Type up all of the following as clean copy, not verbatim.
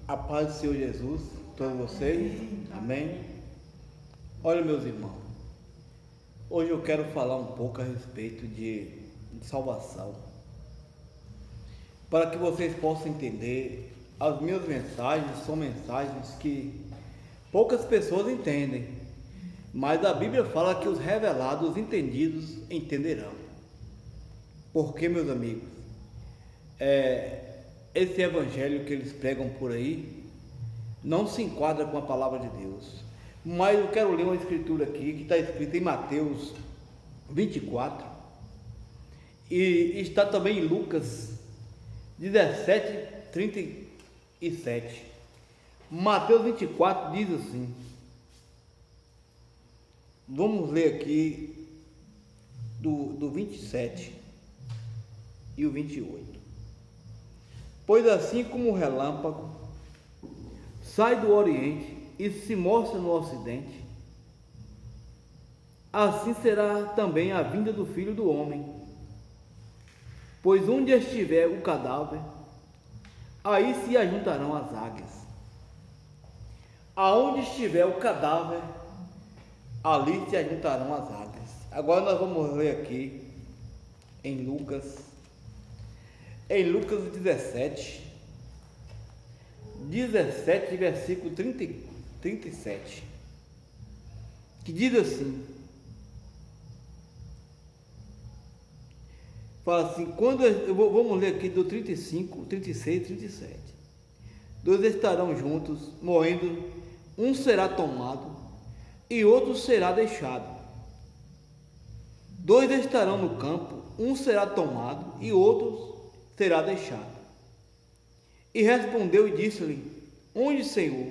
A paz do Senhor Jesus, todos vocês, amém? Olha, meus irmãos, hoje eu quero falar um pouco a respeito de salvação, para que vocês possam entender. As minhas mensagens são mensagens que poucas pessoas entendem, mas a Bíblia fala que os revelados, os entendidos, entenderão. Porque, meus amigos, esse evangelho que eles pregam por aí não se enquadra com a palavra de Deus. Mas eu quero ler uma escritura aqui que está escrita em Mateus 24 e está também em Lucas 17, 37. Mateus 24 diz assim, vamos ler aqui do 27 e o 28. Pois assim como o relâmpago sai do Oriente e se mostra no Ocidente, assim será também a vinda do Filho do Homem. Pois onde estiver o cadáver, aí se ajuntarão as águias. Aonde estiver o cadáver, ali se ajuntarão as águias. Agora nós vamos ler aqui em Lucas 17, versículo 37, que diz assim, fala assim, vamos ler aqui do 35, 36 e 37. Dois estarão juntos, morrendo, um será tomado e outro será deixado. Dois estarão no campo, um será tomado e outro será deixado. E respondeu e disse-lhe, onde, Senhor?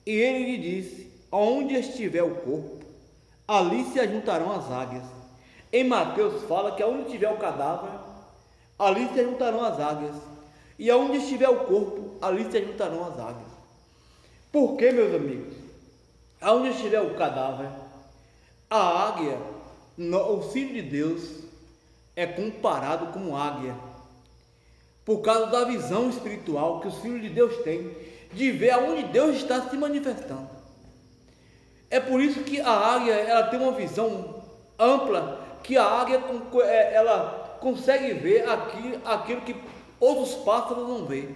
E ele lhe disse, aonde estiver o corpo, ali se ajuntarão as águias. Em Mateus fala que aonde estiver o cadáver, ali se ajuntarão as águias. E aonde estiver o corpo, ali se ajuntarão as águias. Por quê, meus amigos? Aonde estiver o cadáver, a águia, o Filho de Deus, é comparado com águia, por causa da visão espiritual que os filhos de Deus têm, de ver aonde Deus está se manifestando. É por isso que a águia, ela tem uma visão ampla, que a águia ela consegue ver aquilo que outros pássaros não veem.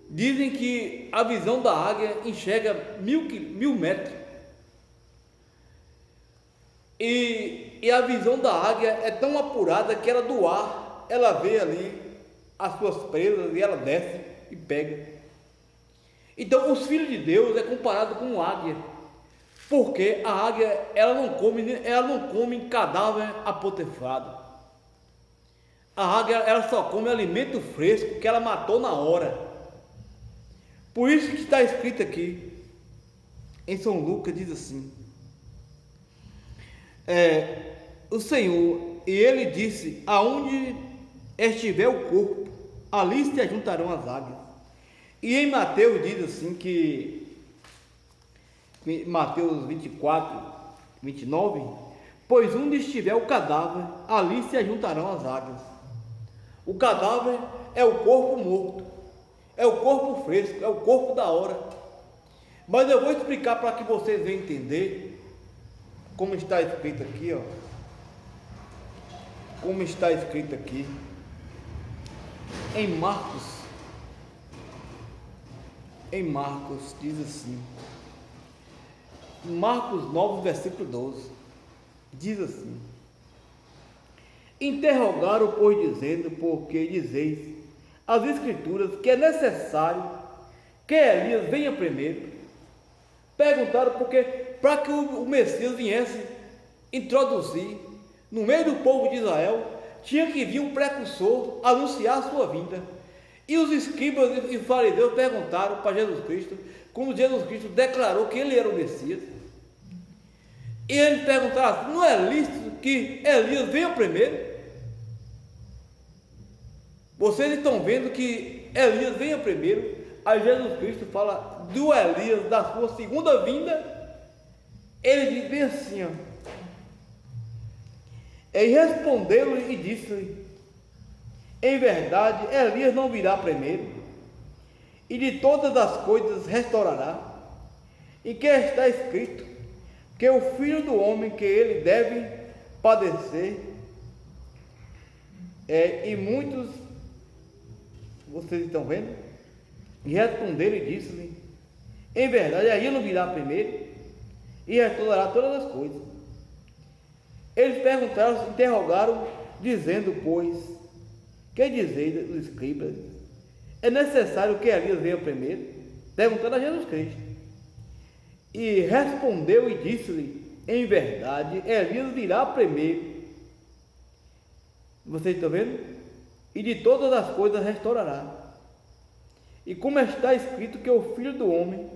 Dizem que a visão da águia enxerga 1000 metros. E a visão da águia é tão apurada que ela do ar, ela vê ali as suas presas e ela desce e pega. Então os filhos de Deus é comparado com águia, porque a águia ela não come cadáver apoteufado. A águia ela só come alimento fresco que ela matou na hora. Por isso que está escrito aqui em São Lucas, diz assim, o Senhor, e ele disse, aonde estiver o corpo, ali se ajuntarão as águias. E em Mateus diz assim que, Mateus 24, 29, pois onde estiver o cadáver, ali se ajuntarão as águias. O cadáver é o corpo morto, é o corpo fresco, é o corpo da hora. Mas eu vou explicar para que vocês venham entender como está escrito aqui, ó. Como está escrito aqui em Marcos diz assim, Marcos 9, versículo 12, diz assim, interrogaram, pois, dizendo, porque dizeis as escrituras que é necessário que Elias venha primeiro. Perguntaram porque, para que o Messias viesse introduzir no meio do povo de Israel, tinha que vir um precursor anunciar a sua vinda. E os escribas e fariseus perguntaram para Jesus Cristo, quando Jesus Cristo declarou que ele era o Messias. E eles perguntaram, não é lícito que Elias venha primeiro? Vocês estão vendo que Elias venha primeiro. Aí Jesus Cristo fala do Elias, da sua segunda vinda. Ele diz bem assim, ó, e respondeu-lhe e disse-lhe, em verdade, Elias não virá primeiro, e de todas as coisas restaurará, e que está escrito que o Filho do Homem, que ele deve padecer, e muitos, vocês estão vendo? E responderam e disse-lhe: em verdade, aí ele virá primeiro e restaurará todas as coisas. Eles perguntaram, interrogaram, dizendo: pois, que dizeis dos escribas? É necessário que Elias venha primeiro? Perguntando a Jesus Cristo. E respondeu e disse-lhe: em verdade, Elias virá primeiro. Vocês estão vendo? E de todas as coisas restaurará. E como está escrito que o Filho do Homem,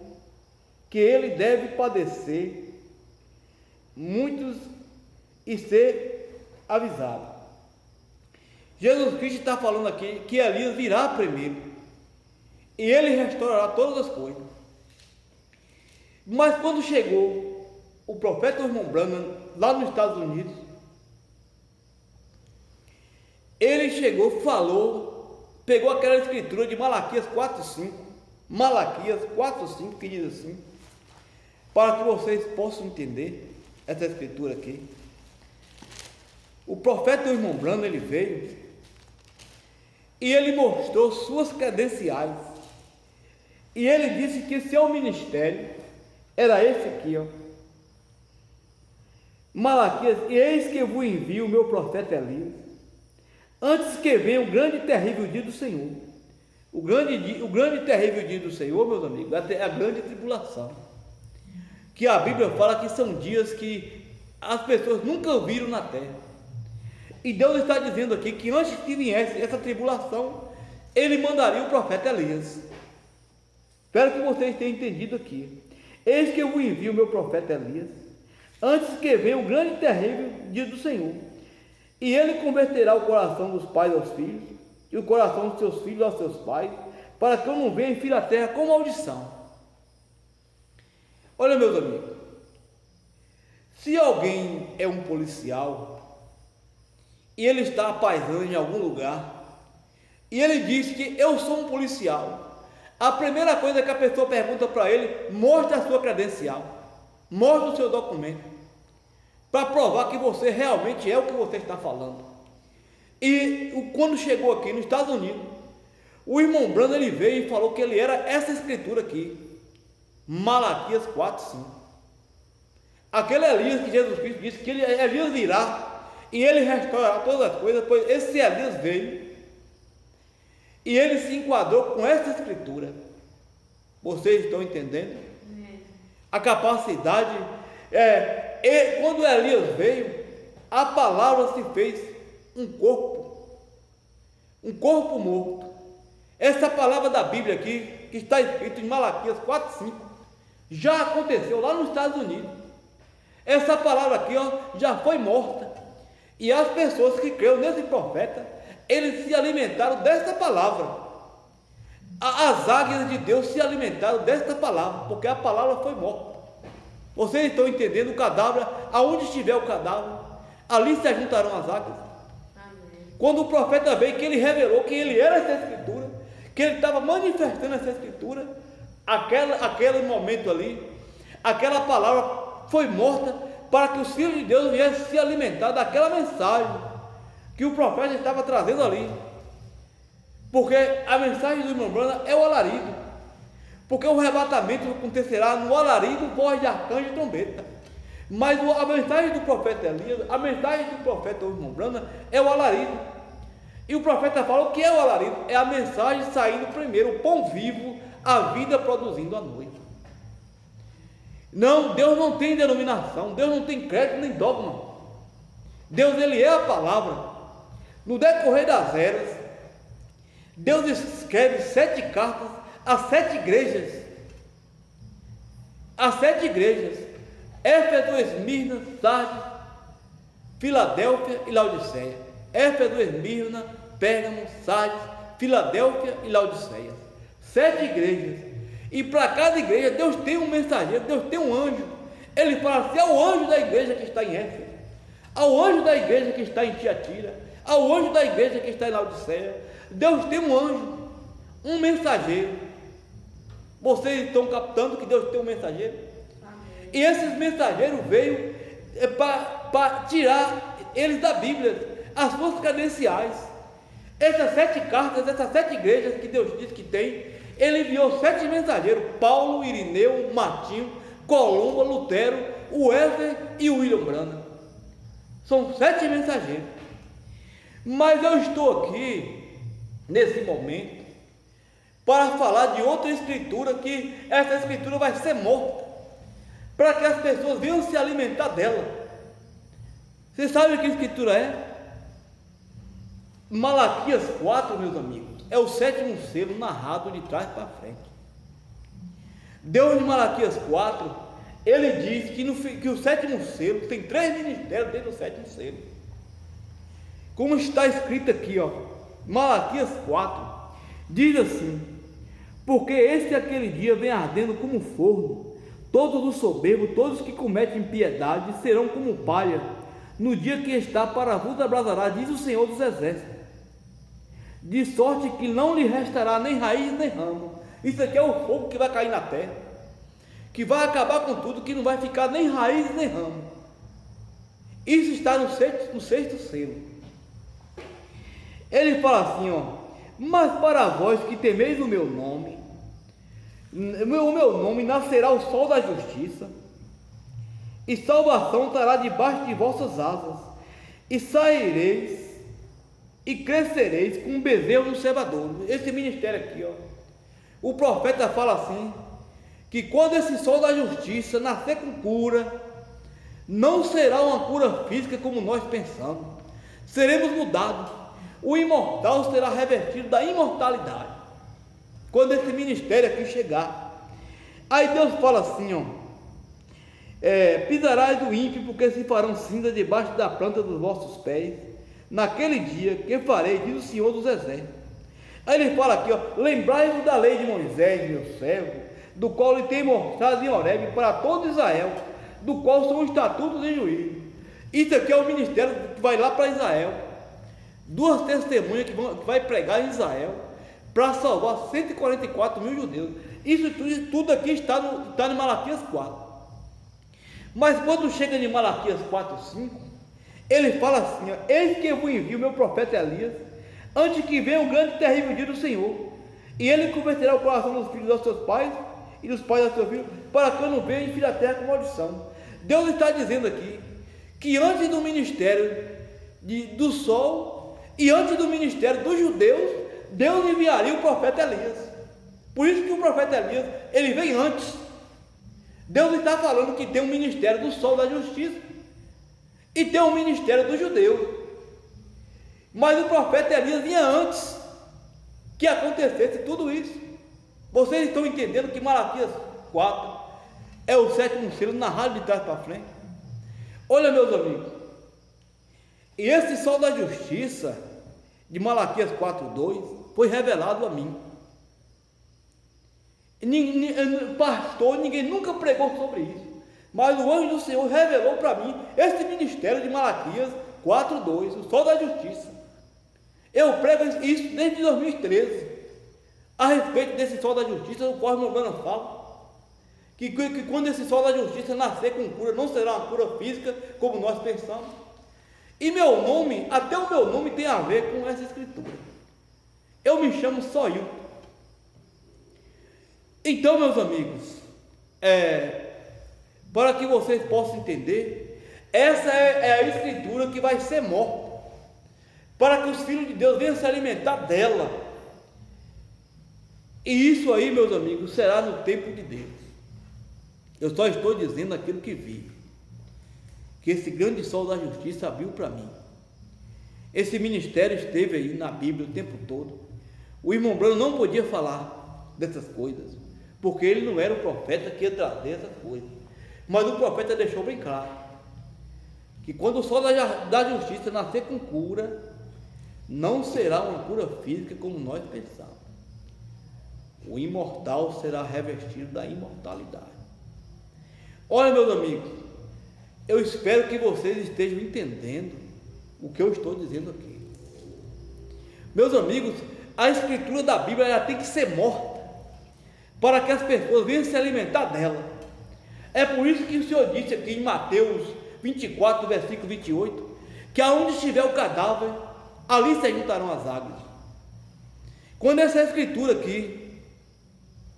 que ele deve padecer muitos e ser avisado. Jesus Cristo está falando aqui que Elias virá primeiro e ele restaurará todas as coisas. Mas quando chegou o profeta irmão Branham lá nos Estados Unidos, ele chegou, falou, pegou aquela escritura de Malaquias 4:5, Malaquias 4:5, que diz assim, para que vocês possam entender essa escritura aqui. O profeta irmão Branham, ele veio e ele mostrou suas credenciais, e ele disse que seu ministério era esse aqui, ó. Malaquias: e eis que vos envio o meu profeta Elias, antes que venha o grande e terrível dia do Senhor. O grande e terrível dia do Senhor, meus amigos, é a grande tribulação, que a Bíblia fala que são dias que as pessoas nunca viram na terra. E Deus está dizendo aqui que antes que viesse essa tribulação, ele mandaria o profeta Elias. Espero que vocês tenham entendido aqui. Eis que eu vos envio o meu profeta Elias, antes que venha o grande e terrível dia do Senhor. E ele converterá o coração dos pais aos filhos, e o coração dos seus filhos aos seus pais, para que eu não venha e fira a terra com maldição. Olha, meus amigos, se alguém é um policial e ele está paisando em algum lugar, e ele diz que eu sou um policial, a primeira coisa que a pessoa pergunta para ele: mostre a sua credencial, mostre o seu documento, para provar que você realmente é o que você está falando. E quando chegou aqui nos Estados Unidos, o irmão Branham, ele veio e falou que ele era essa escritura aqui, Malaquias 4:5. Aquele Elias que Jesus Cristo disse que Elias virá e ele restaurará todas as coisas, pois esse Elias veio e ele se enquadrou com essa escritura. Vocês estão entendendo? A capacidade, quando Elias veio, a palavra se fez um corpo morto. Essa palavra da Bíblia aqui, que está escrito em Malaquias 4:5, já aconteceu lá nos Estados Unidos. Essa palavra aqui, ó, já foi morta, e as pessoas que creram nesse profeta, eles se alimentaram desta palavra. As águias de Deus se alimentaram desta palavra, porque a palavra foi morta. Vocês estão entendendo? O cadáver, aonde estiver o cadáver, ali se juntarão as águias. Amém. Quando o profeta veio, que ele revelou que ele era essa escritura, que ele estava manifestando essa escritura, aquele momento ali, aquela palavra foi morta, para que os filhos de Deus viessem se alimentar daquela mensagem que o profeta estava trazendo ali. Porque a mensagem do irmão Branham é o alarido, porque o arrebatamento acontecerá no alarido, voz de arcanjo e trombeta. Mas a mensagem do profeta Elias, a mensagem do profeta irmão Branham é o alarido. E o profeta fala: o que é o alarido? É a mensagem saindo primeiro, o pão vivo, a vida produzindo a noite. Não, Deus não tem denominação, Deus não tem crédito nem dogma. Deus, ele é a palavra. No decorrer das eras, Deus escreve 7 cartas a 7 igrejas. A 7 igrejas: Éfeso, Esmirna, Sardes, Filadélfia e Laodiceia. Éfeso, Esmirna, Pérgamo, Sardes, Filadélfia e Laodiceia. 7 igrejas. E para cada igreja Deus tem um mensageiro, Deus tem um anjo. Ele fala assim: ao anjo da igreja que está em Éfeso, ao anjo da igreja que está em Tiatira, ao anjo da igreja que está em Laodiceia, Deus tem um anjo, um mensageiro, Vocês estão captando que Deus tem um mensageiro? Amém. E esses mensageiros veio para tirar eles da Bíblia, as suas credenciais. Essas 7 cartas, essas 7 igrejas que Deus diz que tem, Ele enviou 7 mensageiros: Paulo, Irineu, Martinho, Colomba, Lutero, Wesley e William Branham. São 7 mensageiros. Mas eu estou aqui, nesse momento, para falar de outra escritura, que essa escritura vai ser morta, para que as pessoas venham se alimentar dela. Você sabe que escritura é? Malaquias 4, meus amigos, é o 7º selo narrado de trás para frente. Deus, em Malaquias 4, ele diz que o 7º selo tem 3 ministérios dentro do 7º selo, como está escrito aqui, Malaquias 4, diz assim: porque este e aquele dia vem ardendo como forno, todos os soberbos, todos os que cometem impiedade serão como palha, no dia que está para vos abrasará, diz o Senhor dos Exércitos, de sorte que não lhe restará nem raiz nem ramo. Isso aqui é o fogo que vai cair na terra, que vai acabar com tudo, que não vai ficar nem raiz nem ramo. Isso está no 6º selo. Ele fala assim, mas para vós que temeis o meu nome, o meu nome nascerá o sol da justiça, e salvação estará debaixo de vossas asas, e saireis e crescereis como um bezerro no cevadouro. Esse ministério aqui, o profeta fala assim, que quando esse sol da justiça nascer com cura, não será uma cura física como nós pensamos, seremos mudados. O imortal será revestido da imortalidade quando esse ministério aqui chegar. Aí Deus fala assim, pisarás do ímpio, porque se farão cinza debaixo da planta dos vossos pés, naquele dia que farei, diz o Senhor dos Exércitos. Aí ele fala aqui, lembrai-vos da lei de Moisés, meu servo, do qual lhe tem mostrado em Horebe para todo Israel, do qual são estatutos e juízos. Isso aqui é o ministério que vai lá para Israel, 2 testemunhas que vai pregar em Israel, para salvar 144 mil judeus. Isso tudo aqui está em Malaquias 4. Mas quando chega em Malaquias 4, 5, ele fala assim, eis que eu vos envio o meu profeta Elias, antes que venha o grande e terrível dia do Senhor, e ele converterá o coração dos filhos dos seus pais, e dos pais dos seus filhos, para que eu não venha e filho a terra com maldição. Deus está dizendo aqui, que antes do ministério do sol, e antes do ministério dos judeus, Deus enviaria o profeta Elias. Por isso que o profeta Elias, ele vem antes. Deus está falando que tem um ministério do sol da justiça, e tem um ministério do judeu, mas o profeta Elias vinha antes que acontecesse tudo isso. Vocês estão entendendo que Malaquias 4 é o 7º selo narrado de trás para frente? Olha, meus amigos, e esse sol da justiça de Malaquias 4:2 foi revelado a mim. Pastor, ninguém nunca pregou sobre isso, mas o anjo do Senhor revelou para mim esse ministério de Malaquias 4:2, o sol da justiça. Eu prego isso desde 2013, a respeito desse sol da justiça, do qual o irmão fala, que quando esse sol da justiça nascer com cura, não será uma cura física como nós pensamos. E meu nome, até o meu nome tem a ver com essa escritura. Eu me chamo Soilton. Então, meus amigos, para que vocês possam entender, essa é a escritura que vai ser morta, para que os filhos de Deus venham se alimentar dela. E isso aí, meus amigos, será no tempo de Deus. Eu só estou dizendo aquilo que vi, que esse grande sol da justiça abriu para mim. Esse ministério esteve aí na Bíblia o tempo todo. O irmão Branham não podia falar dessas coisas, porque ele não era o profeta que ia trazer essas coisas. Mas o profeta deixou bem claro, que quando o sol da justiça nascer com cura, não será uma cura física como nós pensamos. O imortal será revestido da imortalidade. Olha, meus amigos, eu espero que vocês estejam entendendo o que eu estou dizendo aqui. Meus amigos, a escritura da Bíblia ela tem que ser morta, para que as pessoas venham se alimentar dela. É por isso que o Senhor disse aqui em Mateus 24, versículo 28, que aonde estiver o cadáver, ali se juntarão as águas. Quando essa escritura aqui,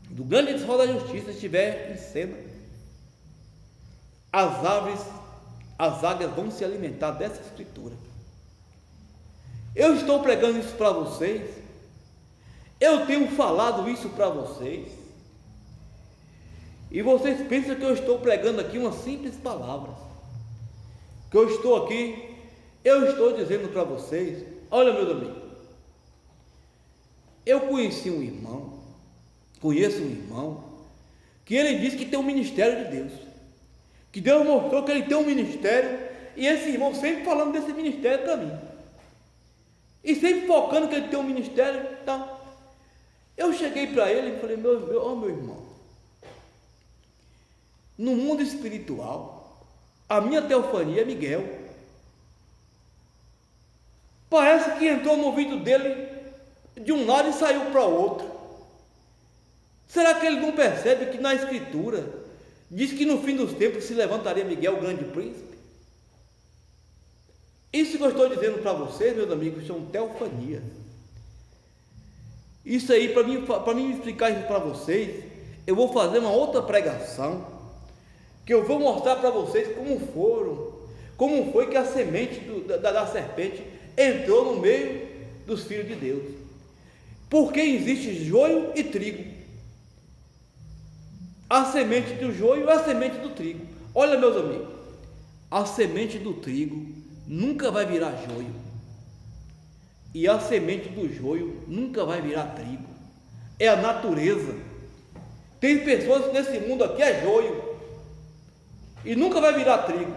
do grande sol da justiça, estiver em cena, as águias vão se alimentar dessa escritura. Eu estou pregando isso para vocês, eu tenho falado isso para vocês, e vocês pensam que eu estou pregando aqui uma simples palavra, que eu estou dizendo para vocês: olha, meus amigos, eu conheço um irmão, que ele disse que tem um ministério de Deus, que Deus mostrou que ele tem um ministério, e esse irmão sempre falando desse ministério para mim, e sempre focando que ele tem um ministério. Então, eu cheguei para ele e falei: meu irmão, no mundo espiritual, a minha teofania é Miguel. Parece que entrou no ouvido dele de um lado e saiu para o outro. Será que ele não percebe que na escritura diz que no fim dos tempos se levantaria Miguel, o grande príncipe? Isso que eu estou dizendo para vocês, meus amigos, são teofania. Isso aí, para mim explicar isso para vocês, eu vou fazer uma outra pregação, que eu vou mostrar para vocês como foi que a semente da serpente entrou no meio dos filhos de Deus. Porque existe joio e trigo. A semente do joio é a semente do trigo. Olha, meus amigos, a semente do trigo nunca vai virar joio, e a semente do joio nunca vai virar trigo. É a natureza. Tem pessoas nesse mundo aqui é joio e nunca vai virar trigo.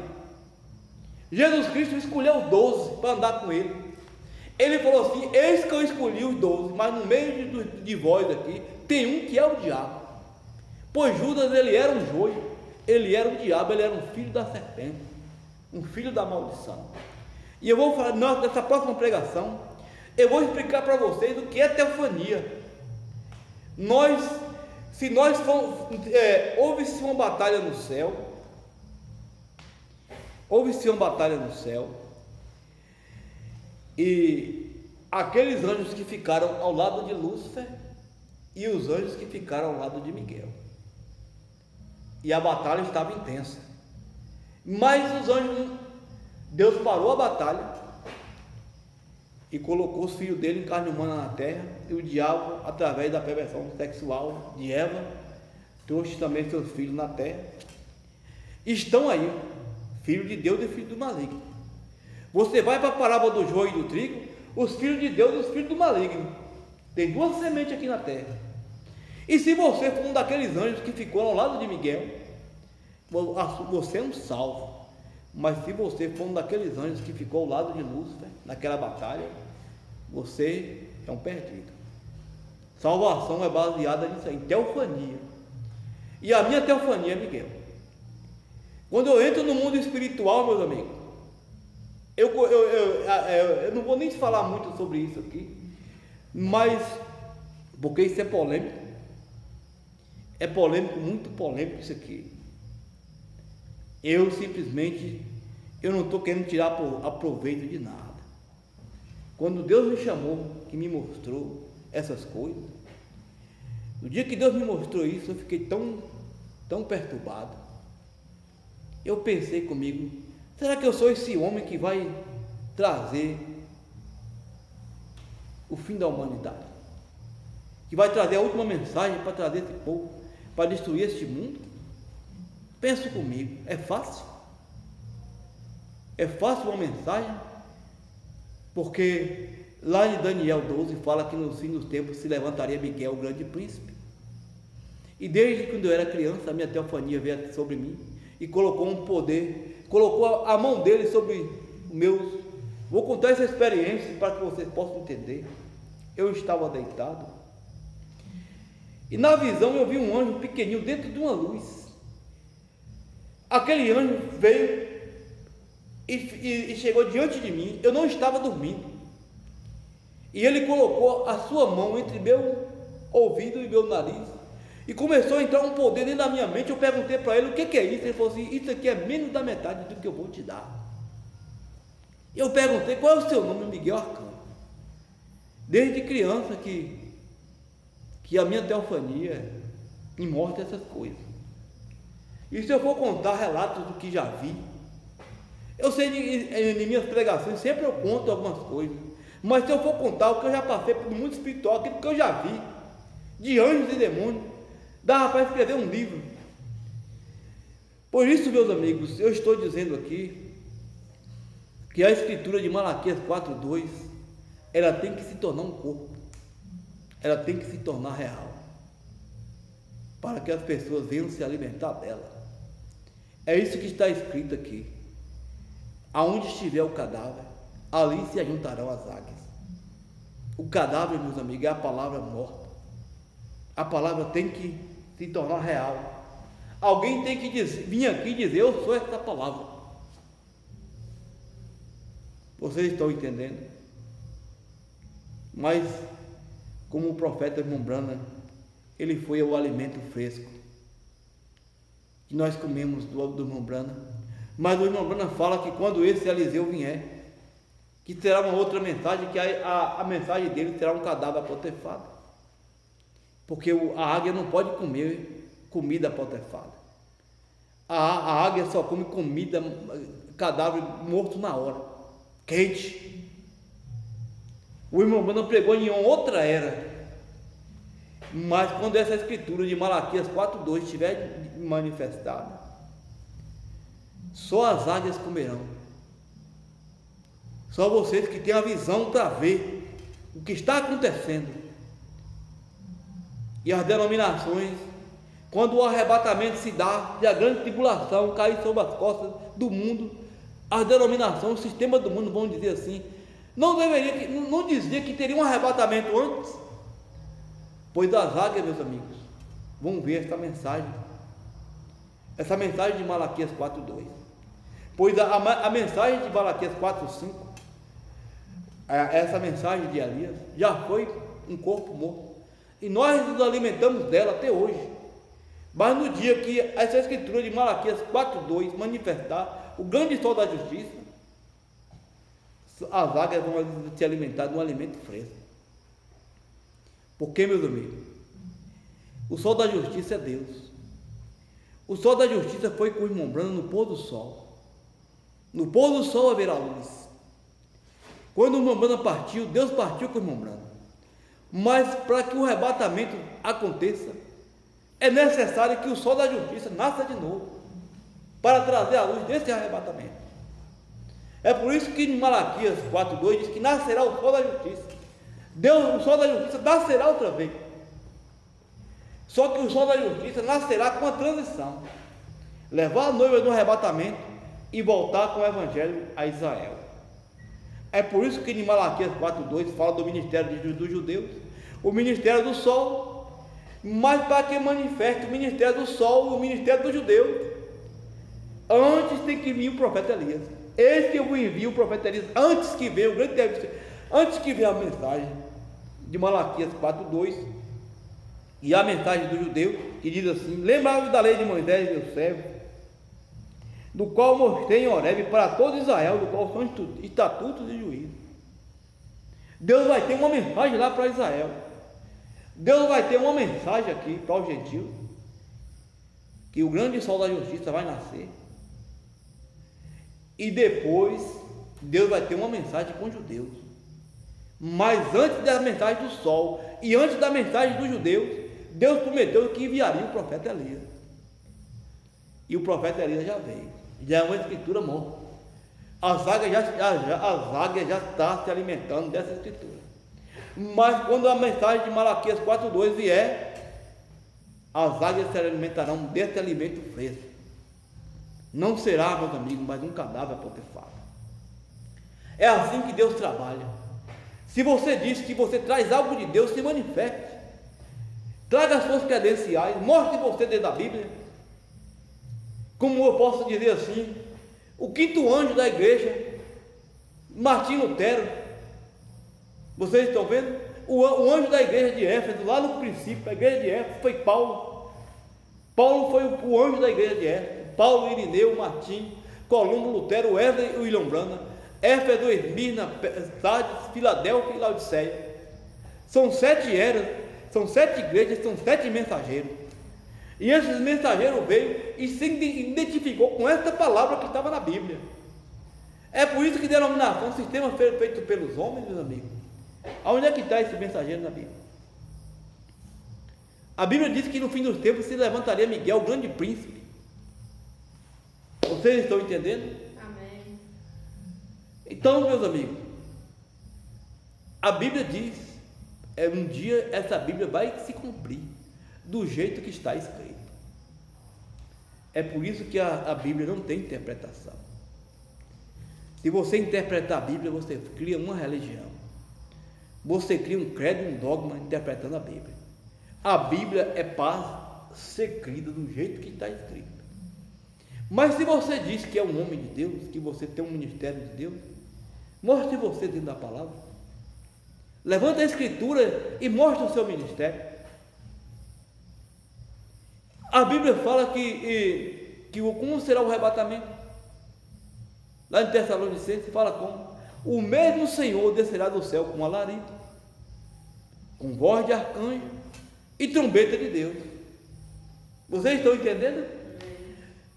Jesus Cristo escolheu 12 para andar com ele. Ele falou assim: eis que eu escolhi os 12, mas no meio de vós aqui tem um que é o diabo. Pois Judas, ele era um joio, ele era o diabo, ele era um filho da serpente, um filho da maldição. E eu vou falar, nessa próxima pregação, eu vou explicar para vocês o que é teofania. Houve-se uma batalha no céu, e aqueles anjos que ficaram ao lado de Lúcifer e os anjos que ficaram ao lado de Miguel, e a batalha estava intensa, mas os anjos, Deus parou a batalha e colocou os filhos dele em carne humana na terra, e o diabo, através da perversão sexual de Eva, trouxe também seus filhos na terra. Estão aí, filho de Deus e filho do maligno. Você vai para a parábola do joio e do trigo, os filhos de Deus e os filhos do maligno. Tem duas sementes aqui na terra. E se você for um daqueles anjos que ficou ao lado de Miguel, você é um salvo. Mas se você for um daqueles anjos que ficou ao lado de Lúcifer naquela batalha, você é um perdido. Salvação é baseada nisso aí, em teofania. E a minha teofania é Miguel. Quando eu entro no mundo espiritual, meus amigos, eu não vou nem falar muito sobre isso aqui, mas porque isso é polêmico. É polêmico, muito polêmico isso aqui. Eu não estou querendo tirar proveito de nada. Quando Deus me chamou, que me mostrou essas coisas, no dia que Deus me mostrou isso, eu fiquei tão perturbado. Eu pensei comigo: será que eu sou esse homem que vai trazer o fim da humanidade? Que vai trazer a última mensagem para trazer esse povo, para destruir este mundo? Pensa comigo, é fácil? É fácil uma mensagem? Porque lá em Daniel 12 fala que no fim dos tempos se levantaria Miguel, o grande príncipe. E desde quando eu era criança, a minha teofania veio sobre mim e colocou um poder, colocou a mão dele sobre os meus. Vou contar essa experiência para que vocês possam entender. Eu estava deitado e na visão eu vi um anjo pequenino dentro de uma luz. Aquele anjo veio e chegou diante de mim. Eu não estava dormindo, e ele colocou a sua mão entre meu ouvido e meu nariz E começou a entrar um poder dentro da minha mente. Eu perguntei para ele o que é isso. Ele falou assim: isso aqui é menos da metade do que eu vou te dar. Eu perguntei: qual é o seu nome? Miguel Arcano. Desde criança que a minha teofania me mostra essas coisas. E se eu for contar relatos do que já vi, eu sei em minhas pregações sempre eu conto algumas coisas, mas se eu for contar o que eu já passei pelo mundo espiritual, aquilo que eu já vi de anjos e demônios, dava para escrever um livro. Por isso, meus amigos, eu estou dizendo aqui que a escritura de Malaquias 4:2, ela tem que se tornar um corpo, ela tem que se tornar real, para que as pessoas venham se alimentar dela. É isso que está escrito aqui: aonde estiver o cadáver, ali se ajuntarão as águias. O cadáver, meus amigos, é a palavra morta. A palavra tem que se tornar real. Alguém tem que vir aqui dizer: eu sou essa palavra. Vocês estão entendendo? Mas, como o profeta irmão Branham, ele foi o alimento fresco que nós comemos do irmão Branham. Mas o irmão Branham fala que quando esse Eliseu vier, que terá uma outra mensagem, que a mensagem dele será um cadáver apotefado, porque a águia não pode comer comida apotefada. A águia só come comida, cadáver morto na hora, quente. O irmão Branham pregou em outra era, mas quando essa escritura de Malaquias 4:2 estiver manifestada, só as águias comerão. Só vocês que têm a visão para ver o que está acontecendo. E as denominações, quando o arrebatamento se dá e a grande tribulação cair sobre as costas do mundo, as denominações, o sistema do mundo vão dizer assim: não dizia que teria um arrebatamento antes? Pois as águias, meus amigos, vão ver essa mensagem de Malaquias 4:2. Pois a mensagem de Malaquias 4:5, essa mensagem de Elias, já foi um corpo morto, e nós nos alimentamos dela até hoje. Mas no dia que essa escritura de Malaquias 4:2 manifestar o grande sol da justiça, as águias vão se alimentar de um alimento fresco. Porque, meus amigos, o sol da justiça é Deus. O sol da justiça foi com o irmão Branham no pôr do sol. No pôr do sol haverá luz. Quando o irmão Branham partiu, Deus partiu com o irmão Branham. Mas para que o arrebatamento aconteça, é necessário que o sol da justiça nasça de novo, para trazer a luz desse arrebatamento. É por isso que em Malaquias 4:2 diz que nascerá o sol da justiça. O sol da justiça nascerá outra vez. Só que o sol da justiça nascerá com a transição, levar a noiva no arrebatamento e voltar com o evangelho a Israel. É por isso que em Malaquias 4:2 fala do ministério dos judeus, o ministério do sol, mas para que manifeste o ministério do sol e o ministério dos judeus, antes tem que vir o profeta Elias. Eis que eu vou enviar o profeta Elias, antes que venha o grande antes que venha a mensagem de Malaquias 4:2, e a mensagem do judeu, que diz assim: lembrai-vos da lei de Moisés, meu servo, do qual mostrei em Horebe para todo Israel, do qual são estatutos e juízos. Deus vai ter uma mensagem lá para Israel. Deus vai ter uma mensagem aqui para os gentios, que o grande sol da justiça vai nascer. E depois Deus vai ter uma mensagem com os judeus. Mas antes da mensagem do sol e antes da mensagem dos judeus, Deus prometeu que enviaria o profeta Elias. E o profeta Elias já veio. Já é uma escritura morta. As águias já estão se alimentando dessa escritura. Mas quando a mensagem de Malaquias 4:2 vier, as águias se alimentarão desse alimento fresco. Não será, meus amigos, mais um cadáver apotefado. É assim que Deus trabalha. Se você diz que você traz algo de Deus, se manifeste. Traga as suas credenciais, mostre você dentro da Bíblia. Como eu posso dizer assim, o quinto anjo da igreja, Martim Lutero. Vocês estão vendo? O anjo da igreja de Éfeso, lá no princípio, a igreja de Éfeso foi Paulo. Paulo foi o anjo da igreja de Éfeso. Paulo, Irineu, Martim, Columbo, Lutero, Wesley e William Branham, Éfeso, Esmirna, Sardes, Filadélfia e Laodiceia. São 7 eras, são 7 igrejas, são 7 mensageiros. E esses mensageiros veio e se identificou com essa palavra que estava na Bíblia. É por isso que denominação, sistema feito pelos homens, meus amigos. Aonde é que está esse mensageiro na Bíblia? A Bíblia diz que no fim dos tempos se levantaria Miguel, o grande príncipe. Vocês estão entendendo? Amém. Então, meus amigos, a Bíblia diz, um dia essa Bíblia vai se cumprir do jeito que está escrito. É por isso que a Bíblia não tem interpretação. Se você interpretar a Bíblia, você cria uma religião. Você cria um credo, um dogma interpretando a Bíblia. A Bíblia é para ser crida do jeito que está escrito. Mas se você diz que é um homem de Deus, que você tem um ministério de Deus, mostre você dentro da palavra. Levanta a escritura e mostre o seu ministério. A Bíblia fala que como será o arrebatamento? Lá em Tessalonicenses fala como? O mesmo Senhor descerá do céu com alarido, com voz de arcanjo e trombeta de Deus. Vocês estão entendendo?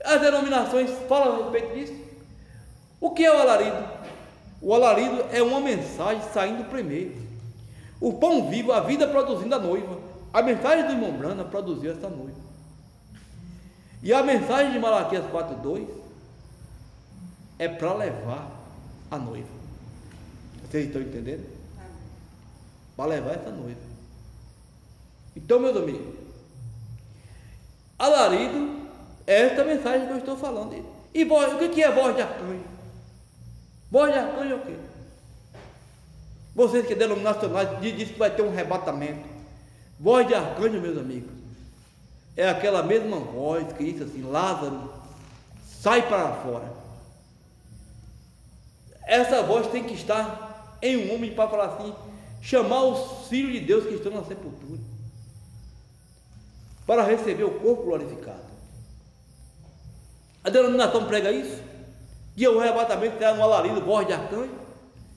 As denominações falam a respeito disso. O que é o alarido? O alarido é uma mensagem saindo primeiro. O pão vivo, a vida produzindo a noiva. A mensagem do irmão Branham produziu essa noiva. E a mensagem de Malaquias 4:2 é para levar a noiva. Vocês estão entendendo? Para levar essa noiva. Então, meus amigos, alarido é esta mensagem que eu estou falando. E voz, o que é voz de arcanjo? Voz de arcanjo é o quê? Vocês que denominacionais dizem que vai ter um arrebatamento. Voz de arcanjo, meus amigos, é aquela mesma voz que diz assim: Lázaro, sai para fora. Essa voz tem que estar em um homem para falar assim, chamar os filhos de Deus que estão na sepultura, para receber o corpo glorificado. A denominação prega isso, que o arrebatamento será no alarido, voz de arcanjo.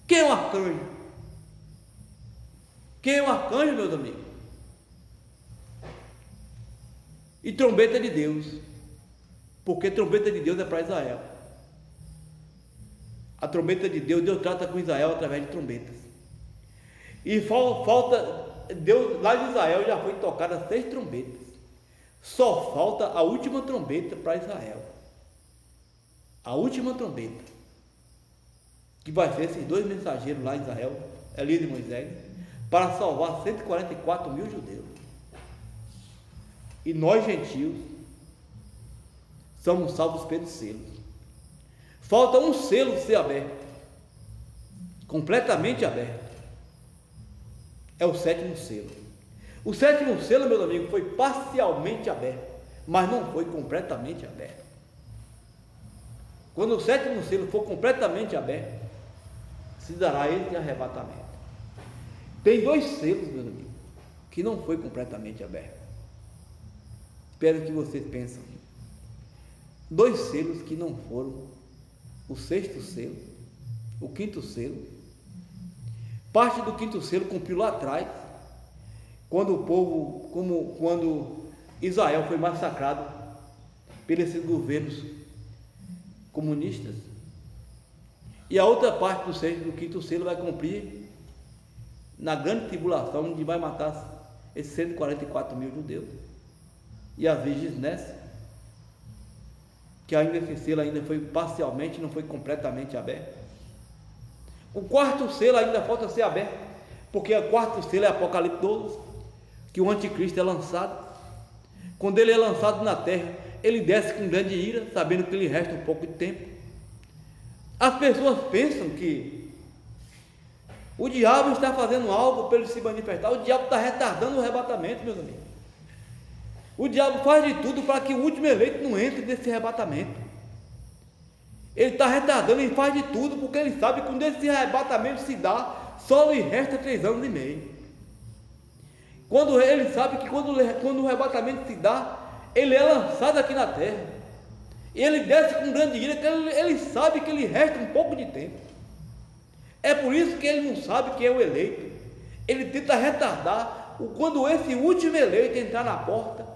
Quem é um arcanjo? Quem é um arcanjo, meus amigos? E trombeta de Deus, porque trombeta de Deus é para Israel. A trombeta de Deus, Deus trata com Israel através de trombetas. E falta, Deus, lá de Israel já foi tocada 6 trombetas. Só falta a última trombeta para Israel. A última trombeta, que vai ser esses 2 mensageiros lá em Israel, Elias e Moisés, para salvar 144 mil judeus. E nós, gentios, somos salvos pelos selos. Falta um selo ser aberto, completamente aberto. É o 7º selo. O 7º selo, meus amigos, foi parcialmente aberto, mas não foi completamente aberto. Quando o 7º selo for completamente aberto, se dará esse arrebatamento. Tem 2 selos, meus amigos, que não foi completamente aberto. Espero que vocês pensem. 2 selos que não foram: o 6º selo, o 5º selo. Parte do 5º selo cumpriu lá atrás, quando quando Israel foi massacrado pelos governos comunistas. E a outra parte do 5º selo vai cumprir na grande tribulação, onde vai matar esses 144 mil judeus. E as virgens nessa, que ainda esse selo ainda foi parcialmente, não foi completamente aberto. O 4º selo ainda falta ser aberto, porque o 4º selo é Apocalipse 12, que o anticristo é lançado. Quando ele é lançado na terra, ele desce com grande ira, sabendo que lhe resta um pouco de tempo. As pessoas pensam que o diabo está fazendo algo para ele se manifestar. O diabo está retardando o arrebatamento, meus amigos. O diabo faz de tudo para que o último eleito não entre nesse arrebatamento. Ele está retardando, ele faz de tudo, porque ele sabe que quando esse arrebatamento se dá, só lhe resta 3 anos e meio. Quando ele sabe que quando o arrebatamento se dá, ele é lançado aqui na terra. Ele desce com grande ira, que ele sabe que lhe resta um pouco de tempo. É por isso que ele não sabe quem é o eleito. Ele tenta retardar. Quando esse último eleito entrar na porta,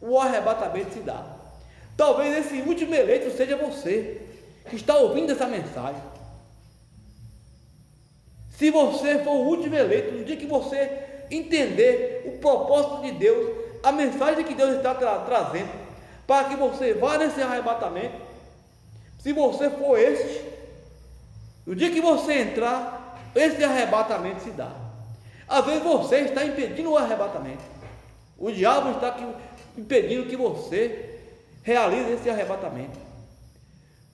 o arrebatamento se dá. Talvez esse último eleito seja você, que está ouvindo essa mensagem. Se você for o último eleito, no dia que você entender o propósito de Deus, a mensagem que Deus está trazendo, para que você vá nesse arrebatamento, se você for este, no dia que você entrar, esse arrebatamento se dá. Às vezes você está impedindo o arrebatamento. O diabo está impedindo que você realize esse arrebatamento.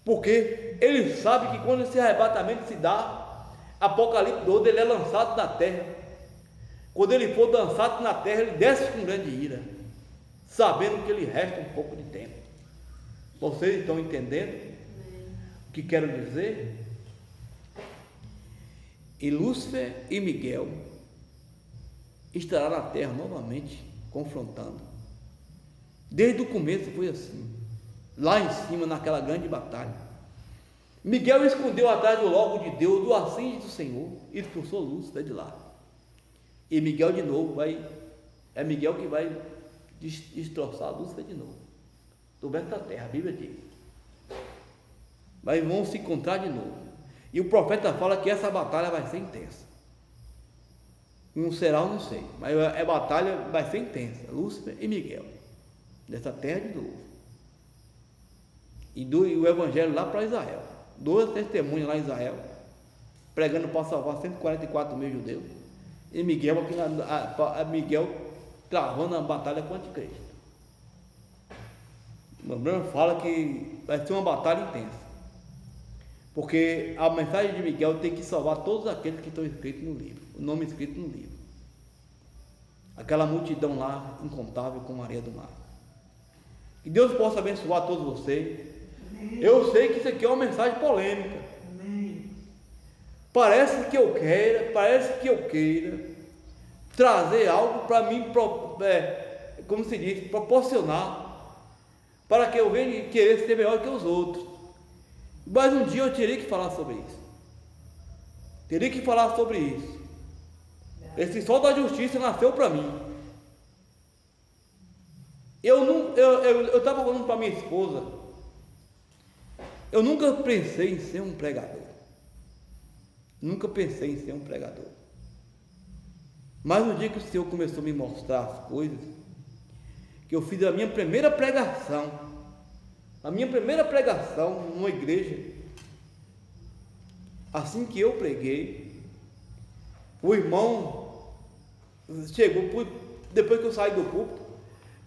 Porque ele sabe que quando esse arrebatamento se dá, Apocalipse 12, ele é lançado na terra. Quando ele for lançado na terra, ele desce com grande ira, sabendo que lhe resta um pouco de tempo. Vocês estão entendendo o que quero dizer? E Lúcifer e Miguel estará na terra novamente confrontando. Desde o começo foi assim, lá em cima naquela grande batalha. Miguel escondeu atrás do logo de Deus, do assento do Senhor, e expulsou Lúcifer de lá. E Miguel de novo é Miguel que vai destroçar Lúcifer de novo, do resto da terra, a Bíblia diz. Mas vão se encontrar de novo. E o profeta fala que essa batalha vai ser intensa. Não será, eu não sei, mas a batalha vai ser intensa. Lúcifer e Miguel, dessa terra de novo. E o evangelho lá para Israel. 2 testemunhas lá em Israel, pregando para salvar 144 mil judeus. E Miguel aqui Miguel travando a batalha com o anticristo. O Bruno fala que vai ser uma batalha intensa. Porque a mensagem de Miguel tem que salvar todos aqueles que estão escritos no livro, o nome escrito no livro. Aquela multidão lá, incontável como a areia do mar. Que Deus possa abençoar todos vocês. Amém. Eu sei que isso aqui é uma mensagem polêmica. Amém. Parece que eu queira trazer algo para mim, como se diz, proporcionar, para que eu venha querer ser melhor que os outros. Mas um dia eu teria que falar sobre isso. Esse sol da justiça nasceu para mim. Eu estava falando para minha esposa, eu nunca pensei em ser um pregador. Mas no dia que o Senhor começou a me mostrar as coisas, que eu fiz a minha primeira pregação numa igreja, assim que eu preguei, o irmão chegou, depois que eu saí do púlpito,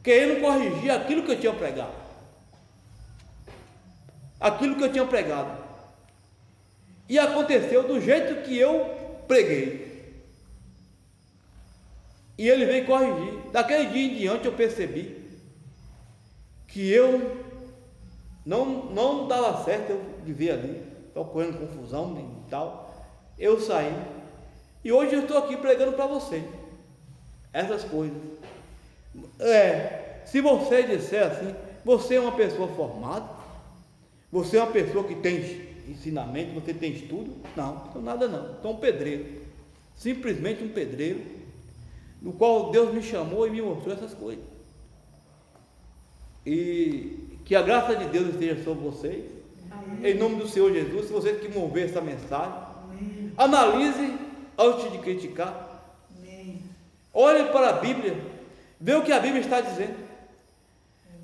querendo corrigir aquilo que eu tinha pregado. E aconteceu do jeito que eu preguei. E ele veio corrigir. Daquele dia em diante eu percebi que eu não dava certo eu viver ali, ocorrendo confusão e tal. Eu saí. E hoje eu estou aqui pregando para você essas coisas. Se você disser assim, você é uma pessoa formada, você é uma pessoa que tem ensinamento, você tem estudo? Não, nada não. Sou um pedreiro, simplesmente um pedreiro, no qual Deus me chamou e me mostrou essas coisas. E que a graça de Deus esteja sobre vocês. Amém. Em nome do Senhor Jesus. Se vocês que vão ver essa mensagem, amém, analise antes de criticar. Amém. Olhe para a Bíblia, vê o que a Bíblia está dizendo.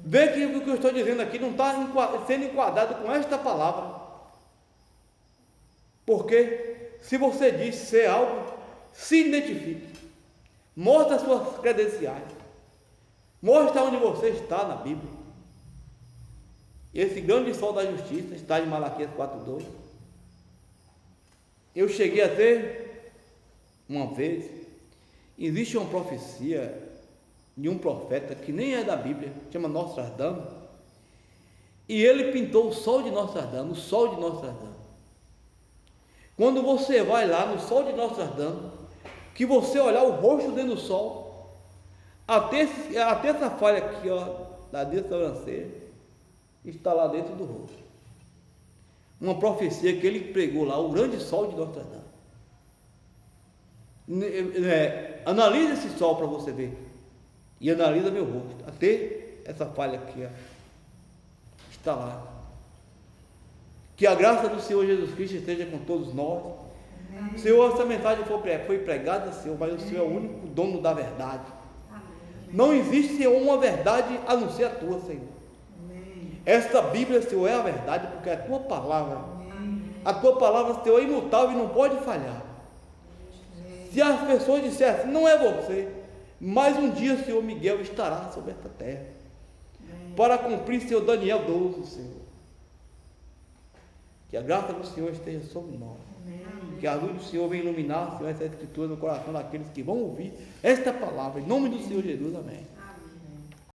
Vê que o que eu estou dizendo aqui não está sendo enquadrado com esta palavra. Porque se você diz ser algo, se identifique. Mostre as suas credenciais. Mostre onde você está na Bíblia. Esse grande sol da justiça está em Malaquias 4:2. Eu cheguei a ter uma vez, existe uma profecia de um profeta que nem é da Bíblia, chama Nostradamus, e ele pintou o sol de Nostradamus, Quando você vai lá no sol de Nostradamus, que você olhar o rosto dentro do sol, até essa falha aqui, ó, da sobrancelha, está lá dentro do rosto. Uma profecia que ele pregou lá, o grande sol de Notre Dame. Analisa esse sol para você ver. E analisa meu rosto. Até essa falha aqui, ó, está lá. Que a graça do Senhor Jesus Cristo esteja com todos nós. Amém. Senhor, essa mensagem foi pregada, Senhor, mas o Senhor é o único dono da verdade. Amém. Não existe, Senhor, uma verdade a não ser a tua, Senhor. Amém. Esta Bíblia, Senhor, é a verdade, porque é a tua palavra. Amém. A tua palavra, Senhor, é imutável e não pode falhar. Amém. Se as pessoas dissessem, não é você, mas um dia o Senhor Miguel estará sobre esta terra. Amém. Para cumprir, Senhor, Daniel 12, Senhor. Que a graça do Senhor esteja sobre nós. Amém. Que a luz do Senhor venha iluminar, Senhor, essa escritura no coração daqueles que vão ouvir esta palavra. Em nome do Senhor Jesus, amém.